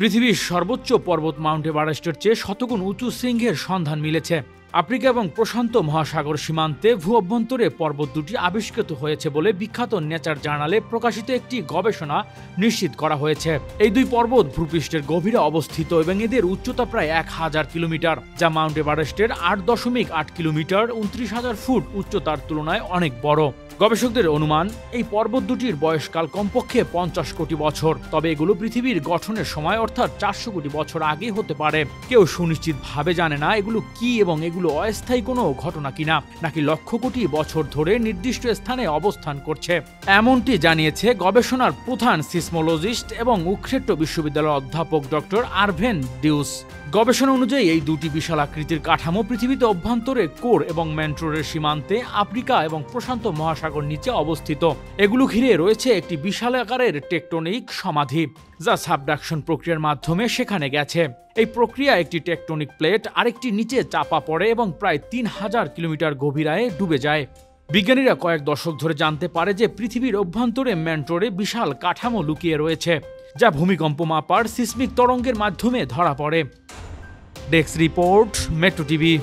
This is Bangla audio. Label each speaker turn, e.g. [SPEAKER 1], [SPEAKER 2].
[SPEAKER 1] পৃথিবীর সর্বোচ্চ পর্বত মাউন্ট এভারেস্টের চেয়ে শতগুণ উঁচু শৃঙ্গের সন্ধান মিলেছে। আফ্রিকা এবং প্রশান্ত মহাসাগর সীমান্তে ভূ-অভ্যন্তরে পর্বত দুটি আবিষ্কৃত হয়েছে বলে বিখ্যাত নেচার জার্নালে প্রকাশিত একটি গবেষণা নিশ্চিত করা হয়েছে। এই দুই পর্বত ভূপৃষ্ঠের গভীরে অবস্থিত এবং এদের উচ্চতা প্রায় 1000 কিলোমিটার, যা মাউন্ট এভারেস্টের 8.8 কিলোমিটার 29,000 ফুট উচ্চতার তুলনায় অনেক বড়। গবেষকদের অনুমান, এই পর্বত দুটির বয়সকাল কমপক্ষে 50 কোটি বছর, তবে এগুলো পৃথিবীর গঠনের সময় অর্থাৎ 400 কোটি বছর আগে হতে পারে। কেউ সুনিশ্চিতভাবে জানে না এগুলো কি এবং এগুলো অস্থায়ী কোনো ঘটনা কিনা, নাকি লক্ষ কোটি বছর ধরে নির্দিষ্ট স্থানে অবস্থান করছে, এমনটি জানিয়েছে গবেষণার প্রধান সিসমোলজিস্ট এবং উক্রেট্ট বিশ্ববিদ্যালয়ের অধ্যাপক ডক্টর আরভেন ডিউস। গবেষণা অনুযায়ী এই দুটি বিশাল আকৃতির কাঠামো পৃথিবীতে অভ্যন্তরে কোর এবং ম্যান্ট্রোরের সীমান্তে আফ্রিকা এবং প্রশান্ত মহাসাগর নিচে অবস্থিত। এগুলো ঘিরে রয়েছে একটি বিশাল আকারের টেকটনিক সমাধি, যা সাবডাকশন প্রক্রিয়ার মাধ্যমে সেখানে গেছে। এই প্রক্রিয়া একটি টেকটনিক প্লেট আরেকটি নিচে চাপা পড়ে এবং প্রায় 3000 কিলোমিটার গভীরায় ডুবে যায়। বিজ্ঞানীরা কয়েক দশক ধরে জানতে পারে যে পৃথিবীর অভ্যন্তরে ম্যান্ট্রোরে বিশাল কাঠামো লুকিয়ে রয়েছে, যা ভূমিকম্প মাপার সিসমিক তরঙ্গের মাধ্যমে ধরা পড়ে। Desk report, metro TV.